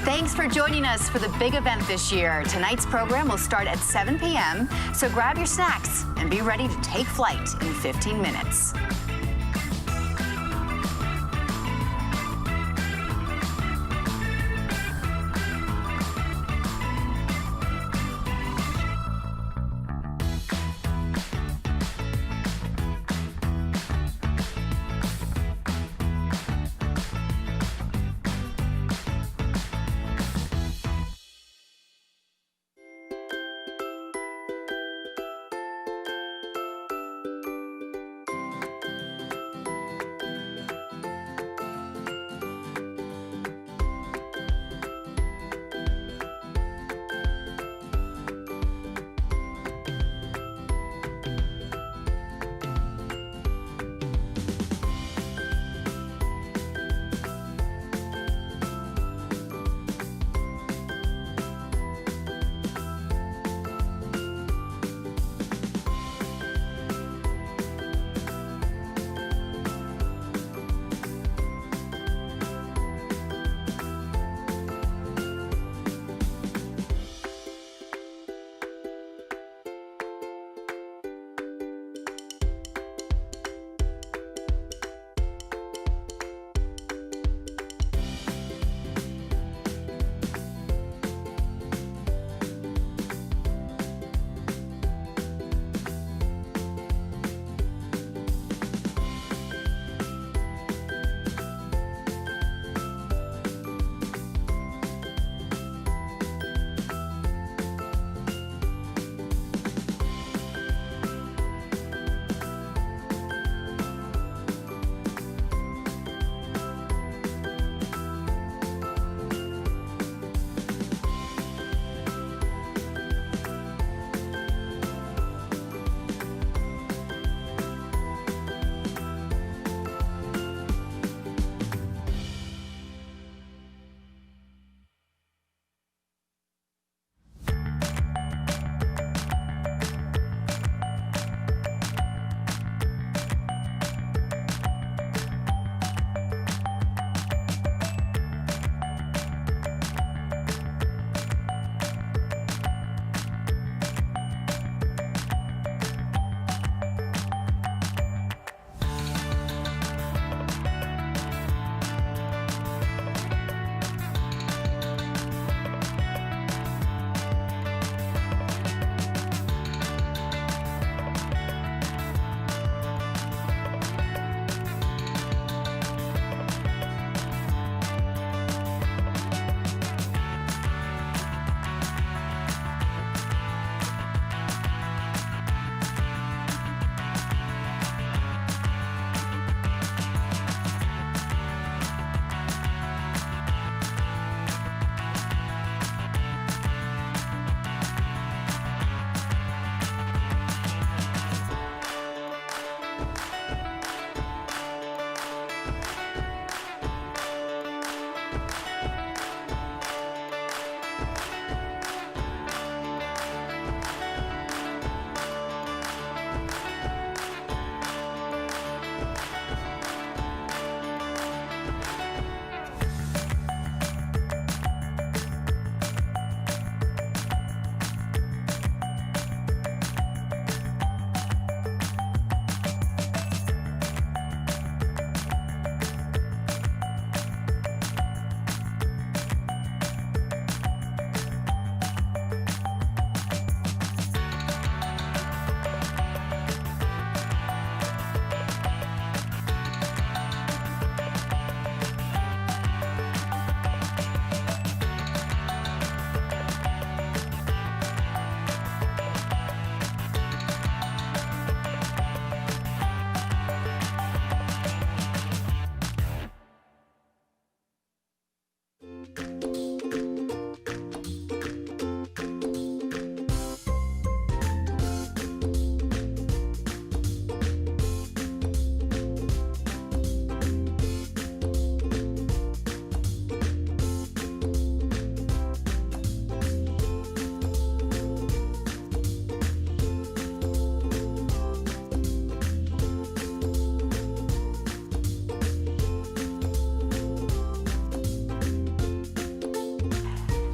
Thanks for joining us for the big event this year. Tonight's program will start at 7 p.m., so grab your snacks and be ready to take flight in 15 minutes.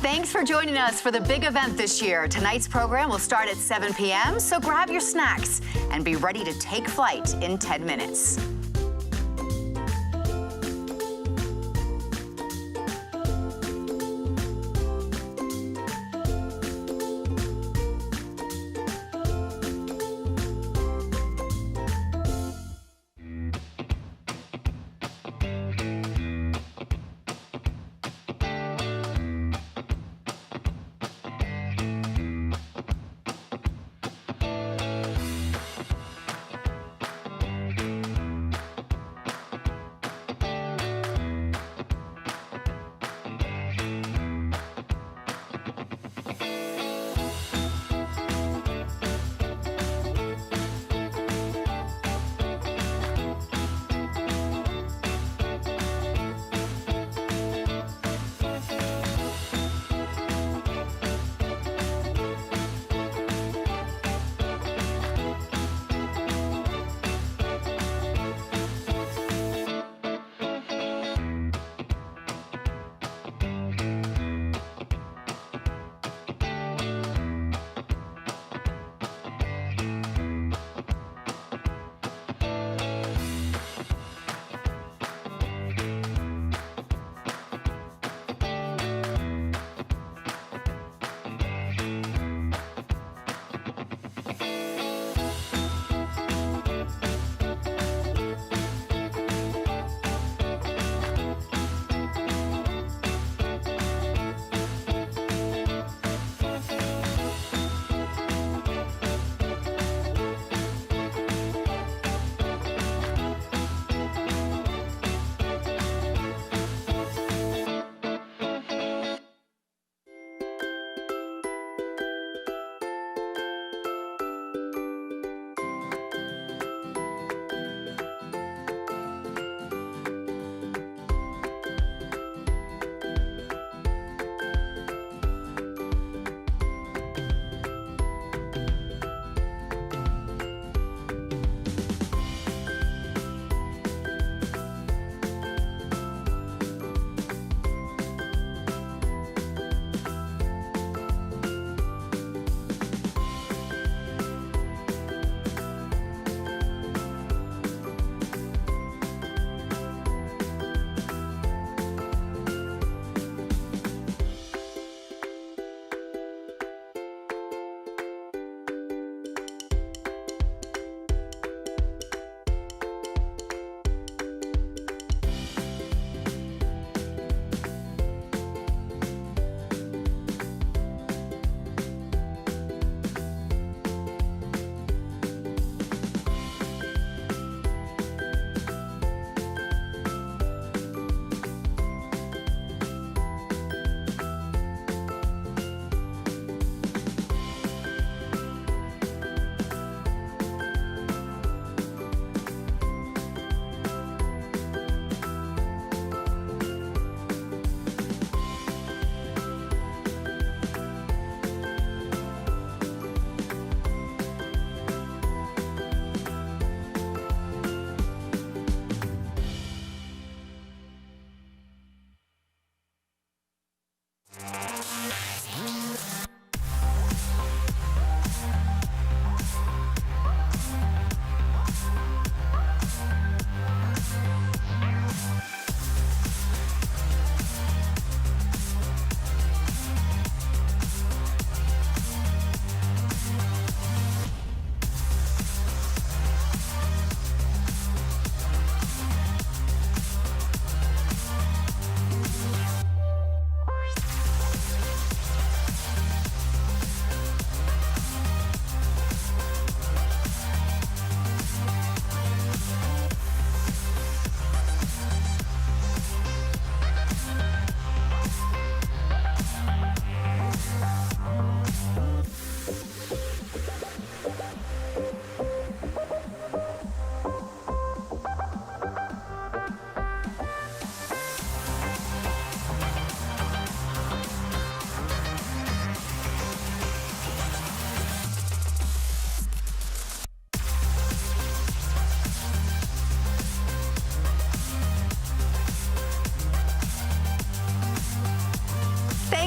Thanks for joining us for the big event this year. Tonight's program will start at 7 p.m., so grab your snacks and be ready to take flight in 10 minutes.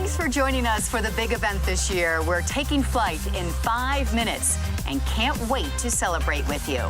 Thanks for joining us for the big event this year. We're taking flight in 5 minutes and can't wait to celebrate with you.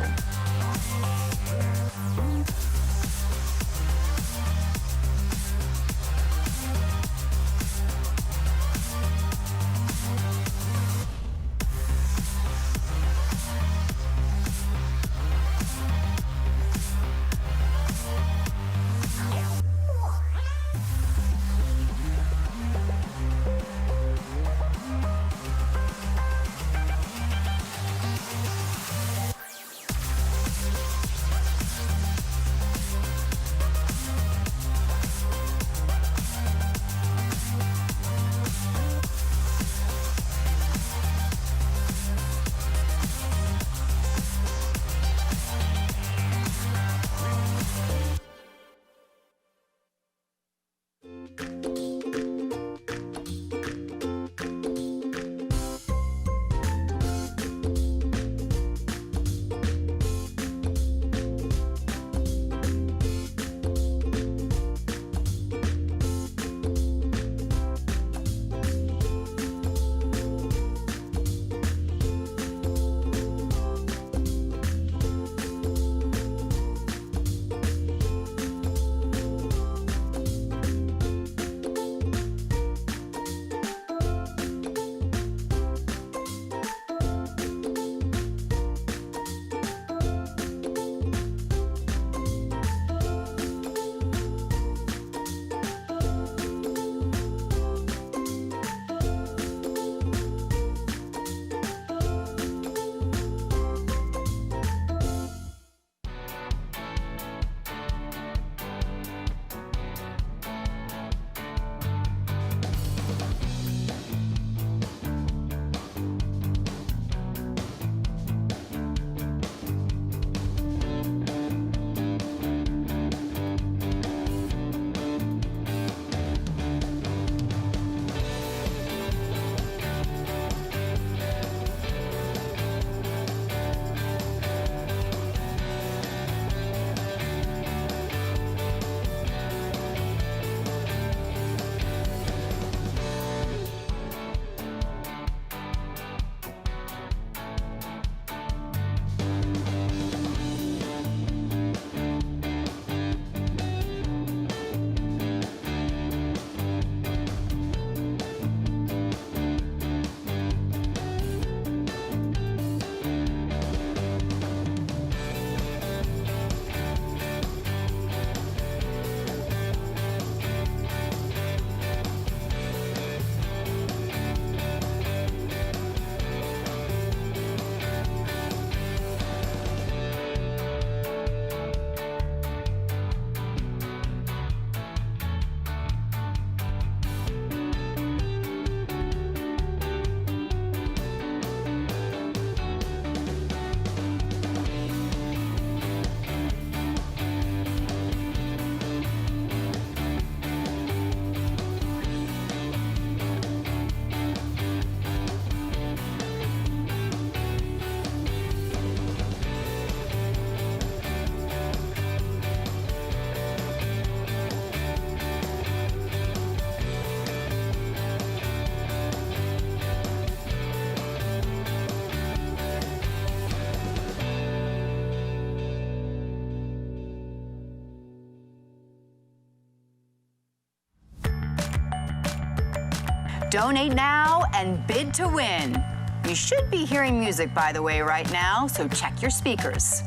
Donate now and bid to win. You should be hearing music, by the way, right now, so check your speakers.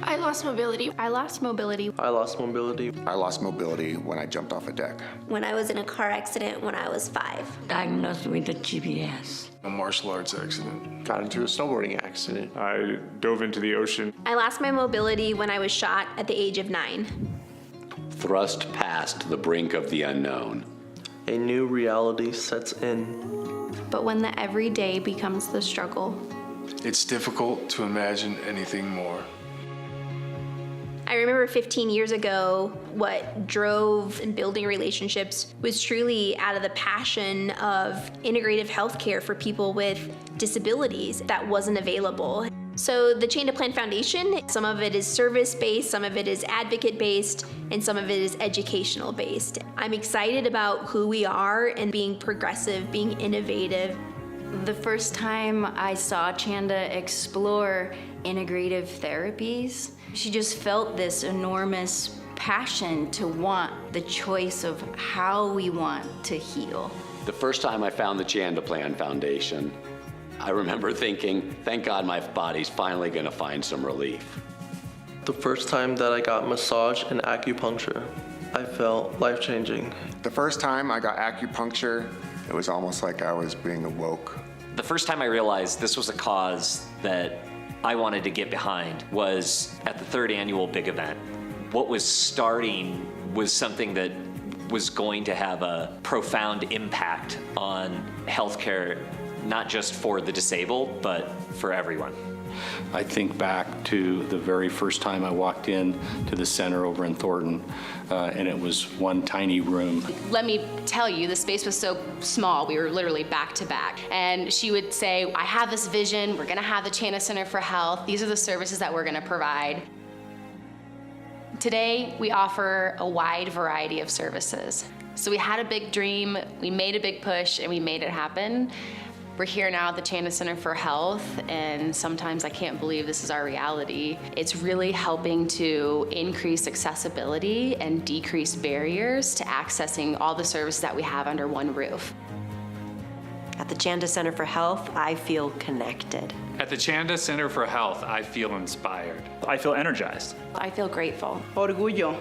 I lost mobility. I lost mobility. I lost mobility. I lost mobility when I jumped off a deck. When I was in a car accident when I was 5. Diagnosed with a GBS. A martial arts accident. Got into a snowboarding accident. I dove into the ocean. I lost my mobility when I was shot at the age of 9. Thrust past the brink of the unknown. A new reality sets in. But when the everyday becomes the struggle, It's difficult to imagine anything more. I remember 15 years ago, what drove in building relationships was truly out of the passion of integrative healthcare for people with disabilities that wasn't available. So the Chanda Plan Foundation, some of it is service-based, some of it is advocate-based, and some of it is educational-based. I'm excited about who we are and being progressive, being innovative. The first time I saw Chanda explore integrative therapies, she just felt this enormous passion to want the choice of how we want to heal. The first time I found the Chanda Plan Foundation, I remember thinking, thank God my body's finally gonna find some relief. The first time that I got massage and acupuncture, I felt life-changing. The first time I got acupuncture, it was almost like I was being awoke. The first time I realized this was a cause that I wanted to get behind was at the 3rd annual big event. What was starting was something that was going to have a profound impact on healthcare, not just for the disabled, but for everyone. I think back to the very first time I walked in to the center over in Thornton, and it was one tiny room. Let me tell you, the space was so small, we were literally back to back. And she would say, I have this vision, we're gonna have the Chanda Center for Health, these are the services that we're gonna provide. Today, we offer a wide variety of services. So we had a big dream, we made a big push, and we made it happen. We're here now at the Chanda Center for Health, and sometimes I can't believe this is our reality. It's really helping to increase accessibility and decrease barriers to accessing all the services that we have under one roof. At the Chanda Center for Health, I feel connected. At the Chanda Center for Health, I feel inspired. I feel energized. I feel grateful. Orgullo.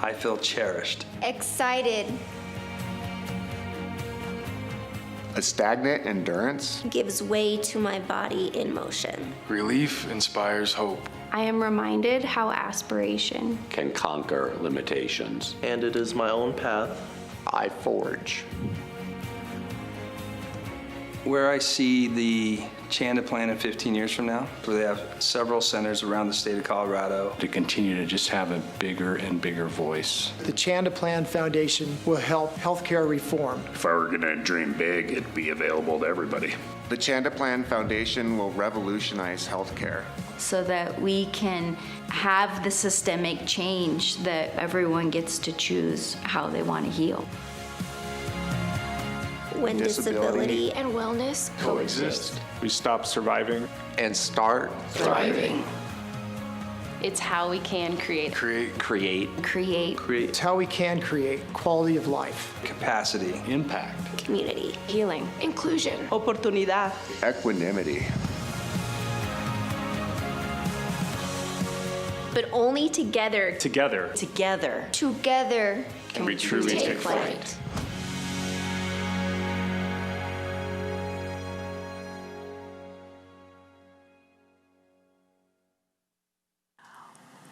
I feel cherished. Excited. A stagnant endurance. Gives way to my body in motion. Relief inspires hope. I am reminded how aspiration Can conquer limitations. And it is my own path. I forge. Where I see the Chanda Plan in 15 years from now, where they have several centers around the state of Colorado. To continue to just have a bigger and bigger voice. The Chanda Plan Foundation will help healthcare reform. If I were gonna dream big, it'd be available to everybody. The Chanda Plan Foundation will revolutionize healthcare. So that we can have the systemic change that everyone gets to choose how they want to heal. When disability and wellness Coexist. We stop surviving. And start Thriving. It's how we can create. Create. It's how we can create quality of life. Capacity. Impact. community. Healing. Inclusion. Oportunidad. Equanimity. But only together Together, Together. can we truly take flight.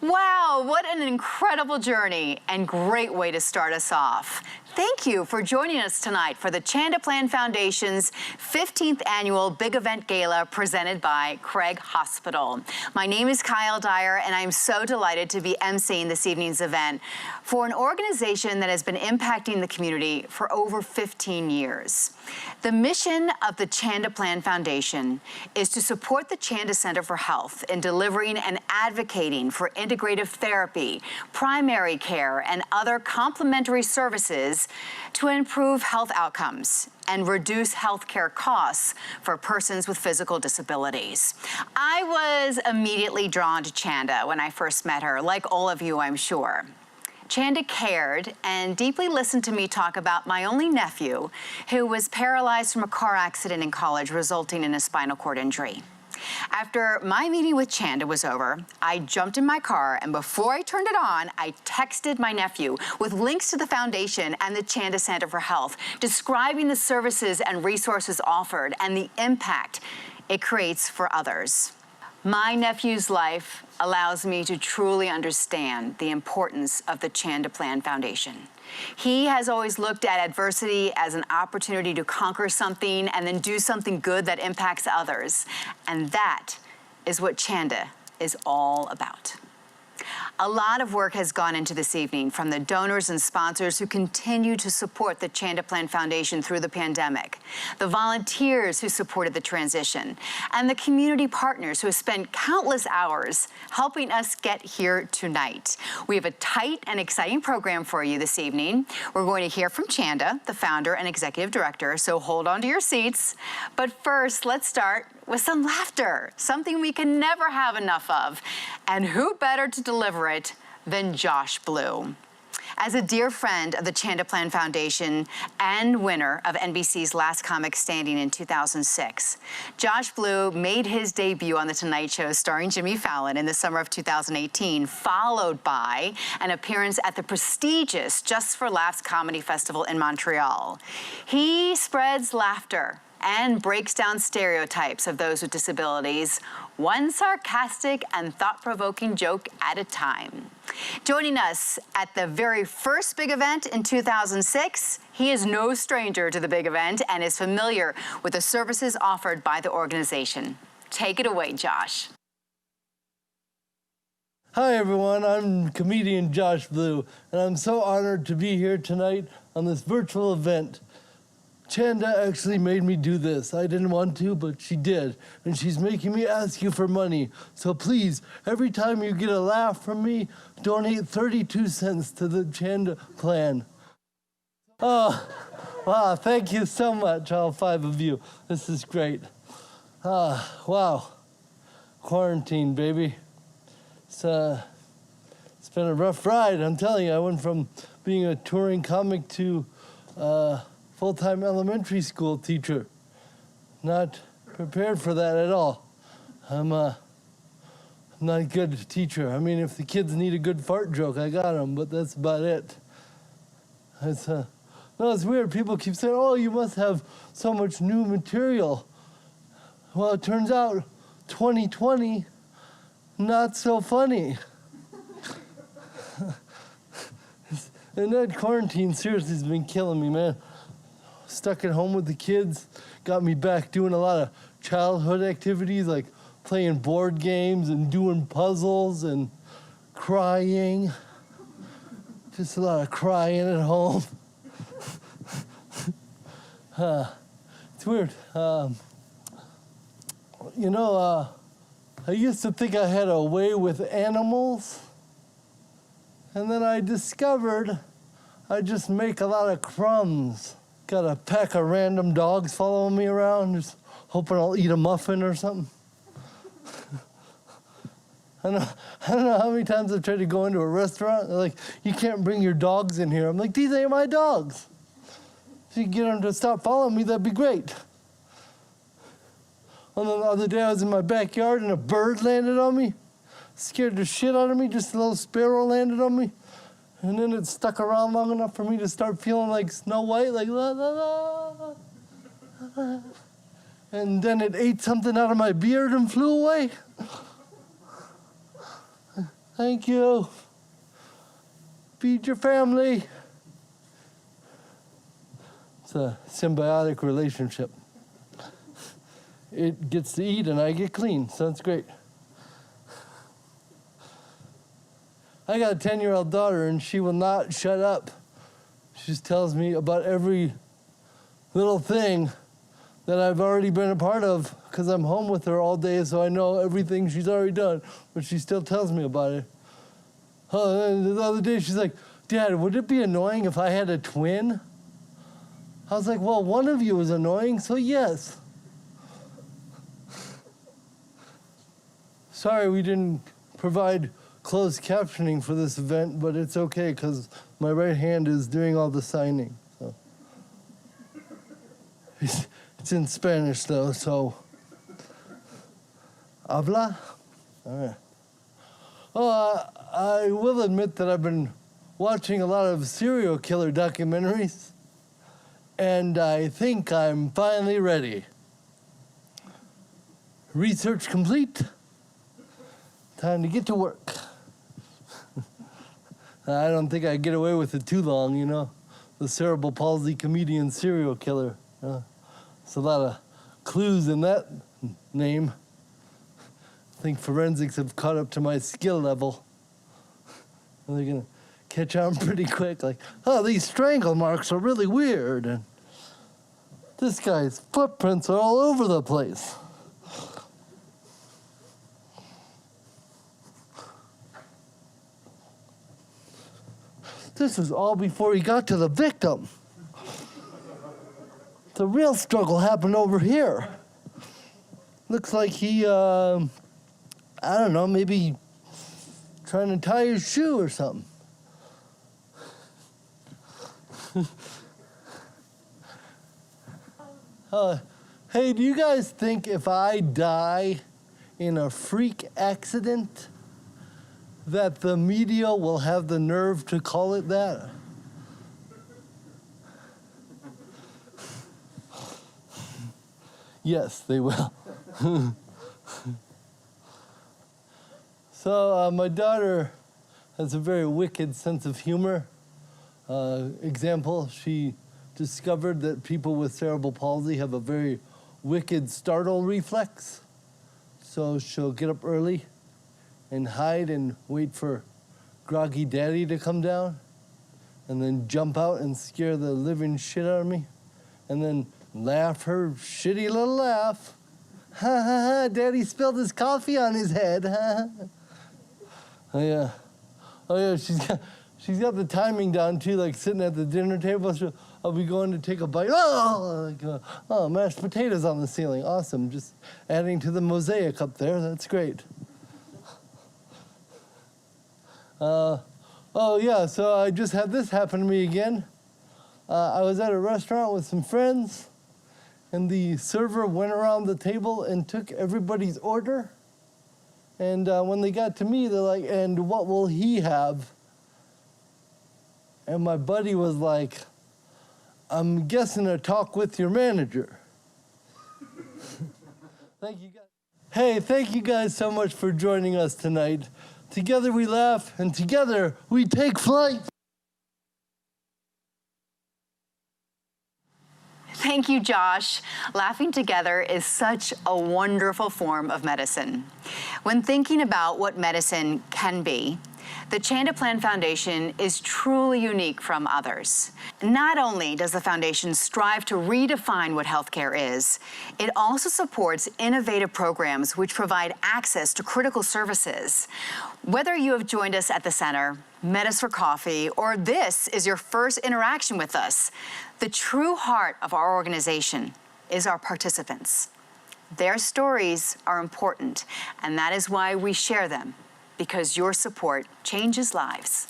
Wow, what an incredible journey and great way to start us off. Thank you for joining us tonight for the Chanda Plan Foundation's 15th Annual Big Event Gala presented by Craig Hospital. My name is Kyle Dyer, and I'm so delighted to be emceeing this evening's event for an organization that has been impacting the community for over 15 years. The mission of the Chanda Plan Foundation is to support the Chanda Center for Health in delivering and advocating for integrative therapy, primary care, and other complementary services to improve health outcomes and reduce healthcare costs for persons with physical disabilities. I was immediately drawn to Chanda when I first met her, like all of you, I'm sure. Chanda cared and deeply listened to me talk about my only nephew who was paralyzed from a car accident in college resulting in a spinal cord injury. After my meeting with Chanda was over, I jumped in my car, and before I turned it on, I texted my nephew with links to the foundation and the Chanda Center for Health, describing the services and resources offered and the impact it creates for others. My nephew's life allows me to truly understand the importance of the Chanda Plan Foundation. He has always looked at adversity as an opportunity to conquer something and then do something good that impacts others. And that is what Chanda is all about. A lot of work has gone into this evening from the donors and sponsors who continue to support the Chanda Plan Foundation through the pandemic, the volunteers who supported the transition, and the community partners who have spent countless hours helping us get here tonight. We have a tight and exciting program for you this evening. We're going to hear from Chanda, the founder and executive director, so hold on to your seats. But first, let's start with some laughter, something we can never have enough of. And who better to deliver it than Josh Blue? As a dear friend of the Chanda Plan Foundation and winner of NBC's Last Comic Standing in 2006, Josh Blue made his debut on The Tonight Show starring Jimmy Fallon in the summer of 2018, followed by an appearance at the prestigious Just for Laughs Comedy Festival in Montreal. He spreads laughter and breaks down stereotypes of those with disabilities, one sarcastic and thought-provoking joke at a time. Joining us at the very first big event in 2006, he is no stranger to the big event and is familiar with the services offered by the organization. Take it away, Josh. Hi, everyone. I'm comedian Josh Blue, and I'm so honored to be here tonight on this virtual event. Chanda actually made me do this. I didn't want to, but she did. And she's making me ask you for money. So please, every time you get a laugh from me, donate 32 cents to the Chanda Plan. Oh, wow, thank you so much, all 5 of you. This is great. Wow. Quarantine, baby. It's been a rough ride, I'm telling you. I went from being a touring comic to full-time elementary school teacher. Not prepared for that at all. I'm not a good teacher. I mean, if the kids need a good fart joke, I got them, but that's about it. No, it's weird. People keep saying, oh, you must have so much new material. Well, it turns out 2020, not so funny. And that quarantine seriously has been killing me, man. Stuck at home with the kids, got me back doing a lot of childhood activities like playing board games and doing puzzles and crying. Just a lot of crying at home. It's weird. I used to think I had a way with animals, and then I discovered I just make a lot of crumbs. Got a pack of random dogs following me around, just hoping I'll eat a muffin or something. I don't know how many times I've tried to go into a restaurant. They're like, you can't bring your dogs in here. I'm like, these ain't my dogs. If you can get them to stop following me, that'd be great. And then the other day I was in my backyard and a bird landed on me. Scared the shit out of me. Just a little sparrow landed on me. And then it stuck around long enough for me to start feeling like Snow White, like la la la. And then it ate something out of my beard and flew away. Thank you. Feed your family. It's a symbiotic relationship. It gets to eat and I get clean, so it's great. I got a 10-year-old daughter, and she will not shut up. She just tells me about every little thing that I've already been a part of because I'm home with her all day, so I know everything she's already done, but she still tells me about it. The other day, she's like, Dad, would it be annoying if I had a twin? I was like, well, one of you is annoying, so yes. Sorry we didn't provide closed captioning for this event, but it's okay because my right hand is doing all the signing. So. It's in Spanish though, so Habla? All right. Well, I will admit that I've been watching a lot of serial killer documentaries, and I think I'm finally ready. Research complete. Time to get to work. I don't think I get away with it too long, you know. The cerebral palsy comedian serial killer. There's a lot of clues in that name. I think forensics have caught up to my skill level. They're gonna catch on pretty quick, like, oh, these strangle marks are really weird, and this guy's footprints are all over the place. This is all before he got to the victim. The real struggle happened over here. Looks like he, I don't know, maybe trying to tie his shoe or something. Hey, do you guys think if I die in a freak accident, that the media will have the nerve to call it that? Yes, they will. So my daughter has a very wicked sense of humor. Example, she discovered that people with cerebral palsy have a very wicked startle reflex. So she'll get up early and hide and wait for groggy daddy to come down, and then jump out and scare the living shit out of me, and then laugh her shitty little laugh. Ha ha ha, daddy spilled his coffee on his head. Oh yeah, she's got the timing down too, like sitting at the dinner table. I'll be going to take a bite. Oh, mashed potatoes on the ceiling. Awesome, just adding to the mosaic up there. That's great. Oh yeah, so I just had this happen to me again. I was at a restaurant with some friends, and the server went around the table and took everybody's order. And when they got to me, they're like, and what will he have? And my buddy was like, I'm guessing a talk with your manager. Thank you guys. Hey, thank you guys so much for joining us tonight. Together we laugh, and together we take flight. Thank you, Josh. Laughing together is such a wonderful form of medicine. When thinking about what medicine can be, the Chanda Plan Foundation is truly unique from others. Not only does the foundation strive to redefine what healthcare is, it also supports innovative programs which provide access to critical services. Whether you have joined us at the center, met us for coffee, or this is your first interaction with us, the true heart of our organization is our participants. Their stories are important, and that is why we share them, because your support changes lives.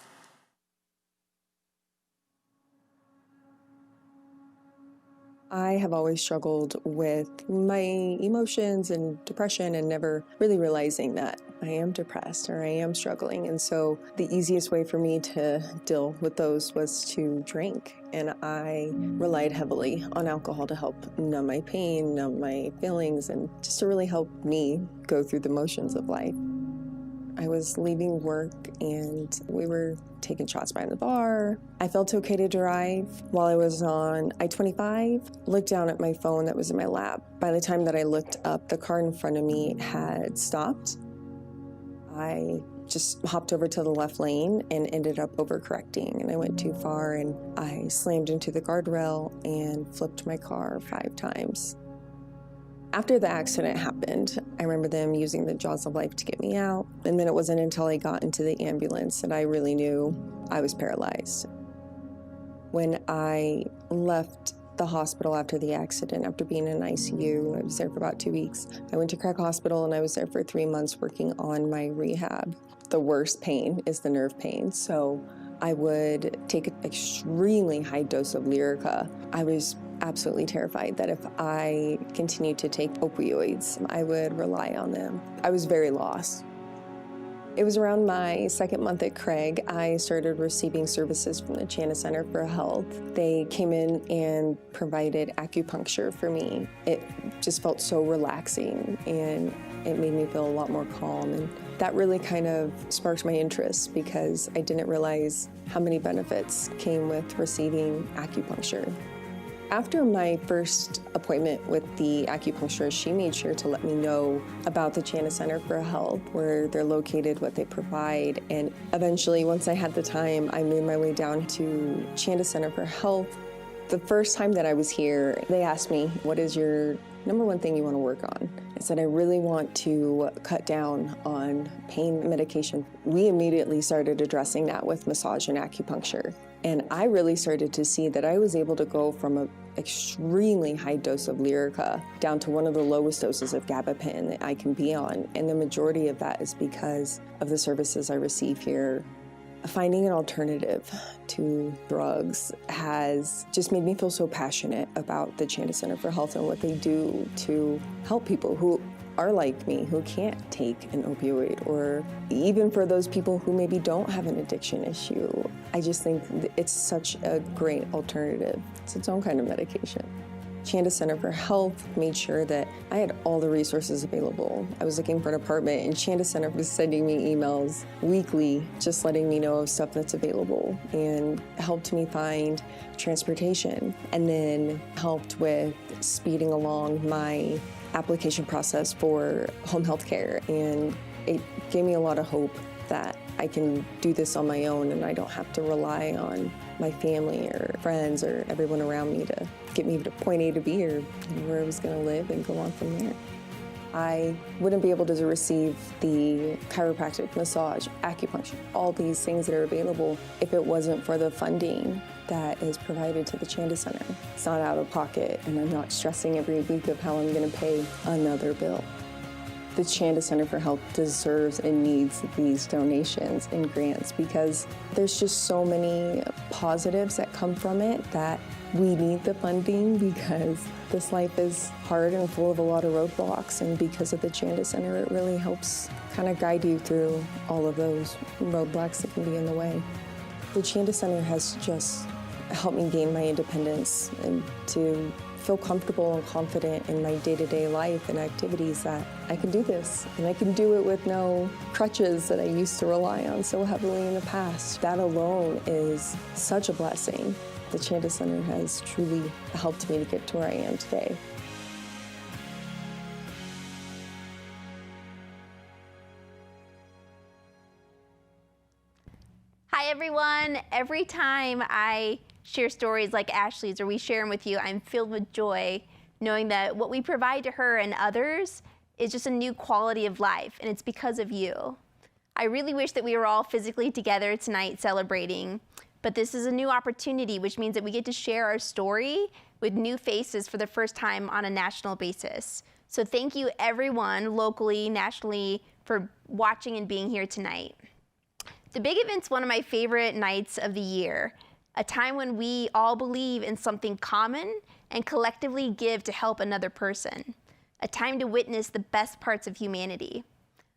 I have always struggled with my emotions and depression and never really realizing that I am depressed or I am struggling. And so the easiest way for me to deal with those was to drink. And I relied heavily on alcohol to help numb my pain, numb my feelings, and just to really help me go through the motions of life. I was leaving work and we were taking shots behind the bar. I felt okay to drive. While I was on I-25, looked down at my phone that was in my lap. By the time that I looked up, the car in front of me had stopped. I just hopped over to the left lane and ended up overcorrecting, and I went too far and I slammed into the guardrail and flipped my car 5 times. After the accident happened, I remember them using the jaws of life to get me out. And then it wasn't until I got into the ambulance that I really knew I was paralyzed. When I left the hospital after the accident, after being in ICU, I was there for about 2 weeks. I went to Craig Hospital and I was there for 3 months working on my rehab. The worst pain is the nerve pain. So I would take an extremely high dose of Lyrica. I was absolutely terrified that if I continued to take opioids, I would rely on them. I was very lost. It was around my second month at Craig, I started receiving services from the Chanda Center for Health. They came in and provided acupuncture for me. It just felt so relaxing, and it made me feel a lot more calm. And that really kind of sparked my interest because I didn't realize how many benefits came with receiving acupuncture. After my first appointment with the acupuncturist, she made sure to let me know about the Chanda Center for Health, where they're located, what they provide, and eventually, once I had the time, I made my way down to Chanda Center for Health. The first time that I was here, they asked me, what is your number one thing you want to work on? I said, I really want to cut down on pain medication. We immediately started addressing that with massage and acupuncture. And I really started to see that I was able to go from an extremely high dose of Lyrica down to one of the lowest doses of gabapentin that I can be on. And the majority of that is because of the services I receive here. Finding an alternative to drugs has just made me feel so passionate about the Chanda Center for Health and what they do to help people who are like me, who can't take an opioid, or even for those people who maybe don't have an addiction issue. I just think it's such a great alternative. It's its own kind of medication. Chanda Center for Health made sure that I had all the resources available. I was looking for an apartment, and Chanda Center was sending me emails weekly, just letting me know of stuff that's available, and helped me find transportation, and then helped with speeding along my application process for home health care. And it gave me a lot of hope that I can do this on my own and I don't have to rely on my family or friends or everyone around me to get me to point A to B or where I was going to live and go on from there. I wouldn't be able to receive the chiropractic, massage, acupuncture, all these things that are available if it wasn't for the funding that is provided to the Chanda Center. It's not out of pocket, and I'm not stressing every week of how I'm going to pay another bill. The Chanda Center for Health deserves and needs these donations and grants because there's just so many positives that come from it that we need the funding because this life is hard and full of a lot of roadblocks, and because of the Chanda Center, it really helps kind of guide you through all of those roadblocks that can be in the way. The Chanda Center has just helped me gain my independence and to feel comfortable and confident in my day-to-day life and activities that I can do this. And I can do it with no crutches that I used to rely on so heavily in the past. That alone is such a blessing. The Chanda Center has truly helped me to get to where I am today. Hi everyone. Every time I share stories like Ashley's or we share them with you, I'm filled with joy knowing that what we provide to her and others is just a new quality of life, and it's because of you. I really wish that we were all physically together tonight celebrating, but this is a new opportunity, which means that we get to share our story with new faces for the first time on a national basis. So thank you everyone, locally, nationally, for watching and being here tonight. The Big Event's one of my favorite nights of the year, a time when we all believe in something common and collectively give to help another person, a time to witness the best parts of humanity.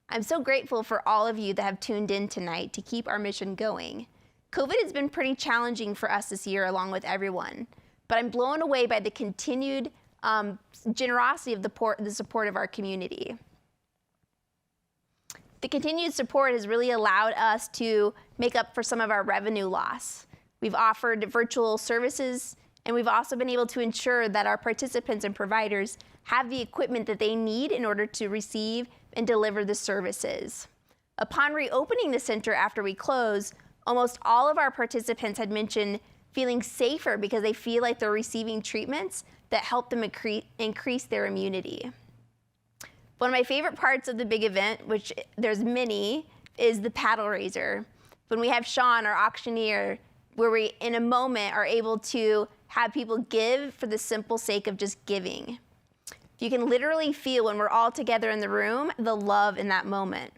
I'm so grateful for all of you that have tuned in tonight to keep our mission going. COVID has been pretty challenging for us this year along with everyone, but I'm blown away by the continued generosity of the support of our community. The continued support has really allowed us to make up for some of our revenue loss. We've offered virtual services, and we've also been able to ensure that our participants and providers have the equipment that they need in order to receive and deliver the services. Upon reopening the center after we closed, almost all of our participants had mentioned feeling safer because they feel like they're receiving treatments that help them increase their immunity. One of my favorite parts of the Big Event, which there's many, is the paddle raiser. When we have Sean, our auctioneer, where we, in a moment, are able to have people give for the simple sake of just giving. You can literally feel when we're all together in the room, the love in that moment.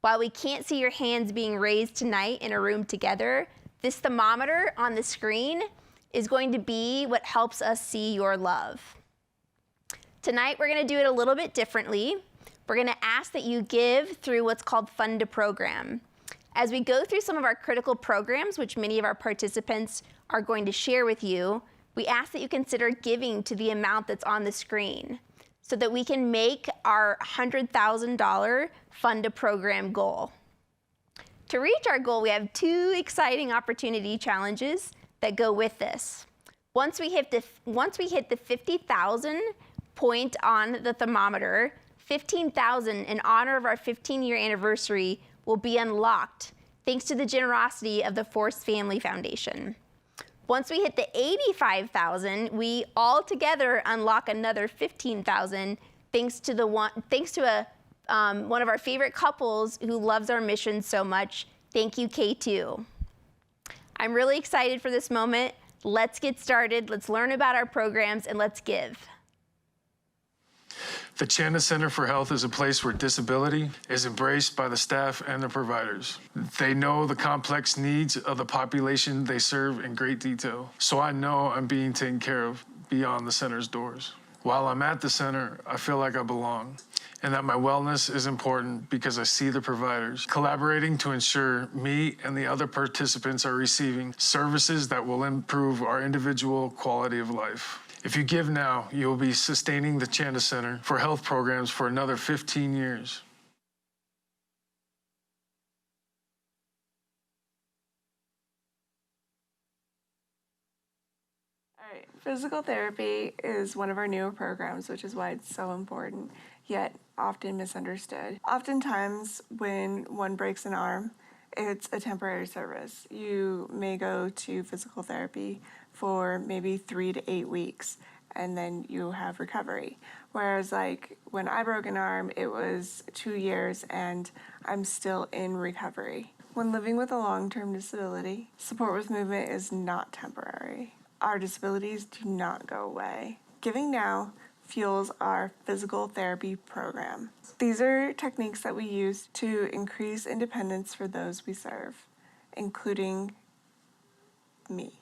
While we can't see your hands being raised tonight in a room together, This thermometer on the screen is going to be what helps us see your love. Tonight, we're gonna do it a little bit differently. We're gonna ask that you give through what's called Fund a Program. As we go through some of our critical programs, which many of our participants are going to share with you, we ask that you consider giving to the amount that's on the screen so that we can make our $100,000 Fund a Program goal. To reach our goal, we have two exciting opportunity challenges that go with this. Once we hit the 50,000 point on the thermometer, 15,000 in honor of our 15-year anniversary will be unlocked thanks to the generosity of the Force Family Foundation. Once we hit the 85,000, we all together unlock another 15,000 thanks to one of our favorite couples who loves our mission so much. Thank you, K2. I'm really excited for this moment. Let's get started. Let's learn about our programs and let's give. The Chanda Center for Health is a place where disability is embraced by the staff and the providers. They know the complex needs of the population they serve in great detail, so I know I'm being taken care of beyond the center's doors. While I'm at the center, I feel like I belong, and that my wellness is important because I see the providers collaborating to ensure me and the other participants are receiving services that will improve our individual quality of life. If you give now, you will be sustaining the Chanda Center for Health programs for another 15 years. All right, physical therapy is one of our newer programs, which is why it's so important, yet often misunderstood. Oftentimes, when one breaks an arm, it's a temporary service. You may go to physical therapy for maybe 3 to 8 weeks, and then you have recovery. Whereas like when I broke an arm, it was 2 years and I'm still in recovery. When living with a long-term disability, support with movement is not temporary. Our disabilities do not go away. Giving Now fuels our physical therapy program. These are techniques that we use to increase independence for those we serve, including me.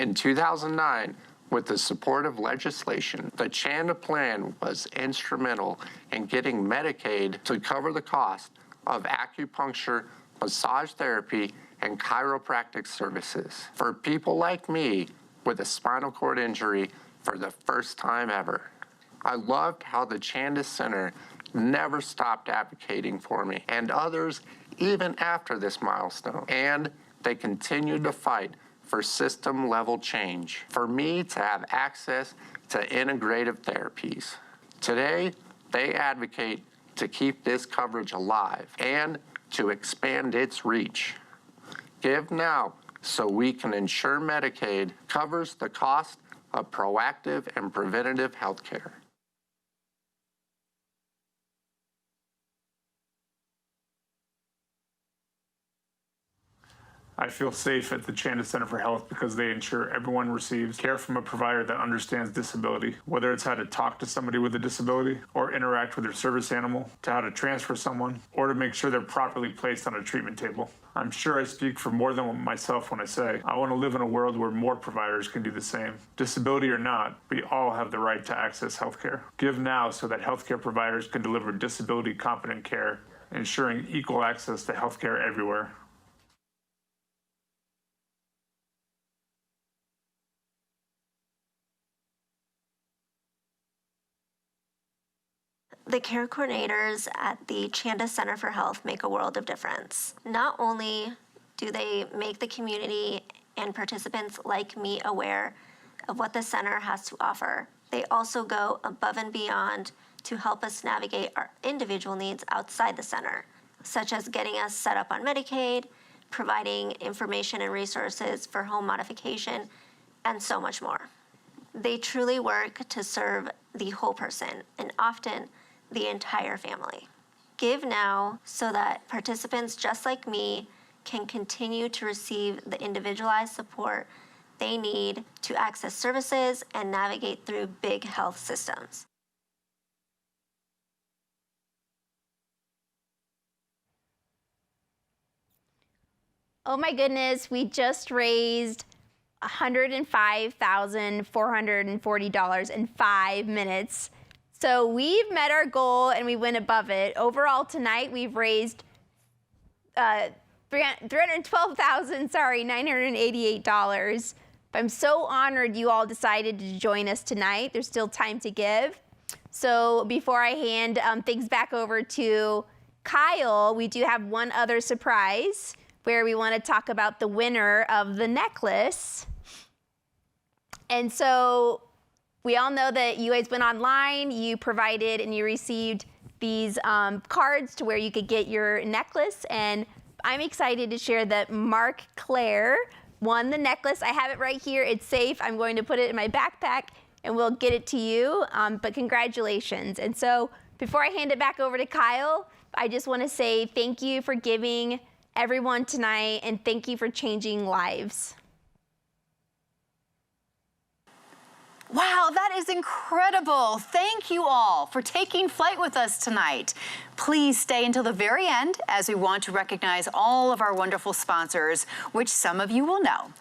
In 2009, with the support of legislation, the Chanda plan was instrumental in getting Medicaid to cover the cost of acupuncture, massage therapy, and chiropractic services for people like me with a spinal cord injury for the first time ever. I loved how the Chanda Center never stopped advocating for me and others even after this milestone, and they continued to fight for system-level change, for me to have access to integrative therapies. Today, they advocate to keep this coverage alive and to expand its reach. Give now so we can ensure Medicaid covers the cost of proactive and preventative health care. I feel safe at the Chanda Center for Health because they ensure everyone receives care from a provider that understands disability, whether it's how to talk to somebody with a disability or interact with their service animal, to how to transfer someone, or to make sure they're properly placed on a treatment table. I'm sure I speak for more than myself when I say I want to live in a world where more providers can do the same. Disability or not, we all have the right to access healthcare. Give now so that healthcare providers can deliver disability-competent care, ensuring equal access to healthcare everywhere. The care coordinators at the Chanda Center for Health make a world of difference. Not only do they make the community and participants like me aware of what the center has to offer, they also go above and beyond to help us navigate our individual needs outside the center, such as getting us set up on Medicaid, providing information and resources for home modification, and so much more. They truly work to serve the whole person, and often the entire family. Give now so that participants just like me can continue to receive the individualized support they need to access services and navigate through big health systems. Oh my goodness, we just raised $105,440 in 5 minutes. So we've met our goal and we went above it. Overall tonight, we've raised $988. But I'm so honored you all decided to join us tonight. There's still time to give. So before I hand things back over to Kyle, we do have one other surprise where we want to talk about the winner of the necklace. And so we all know that you guys went online, you provided and you received these cards to where you could get your necklace. And I'm excited to share that Mark Claire won the necklace. I have it right here. It's safe. I'm going to put it in my backpack and we'll get it to you. But congratulations. And so before I hand it back over to Kyle, I just want to say thank you for giving everyone tonight and thank you for changing lives. Wow, that is incredible. Thank you all for taking flight with us tonight. Please stay until the very end as we want to recognize all of our wonderful sponsors, which some of you will know.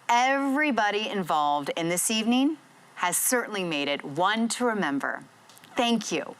Everybody involved in this evening has certainly made it one to remember. Thank you.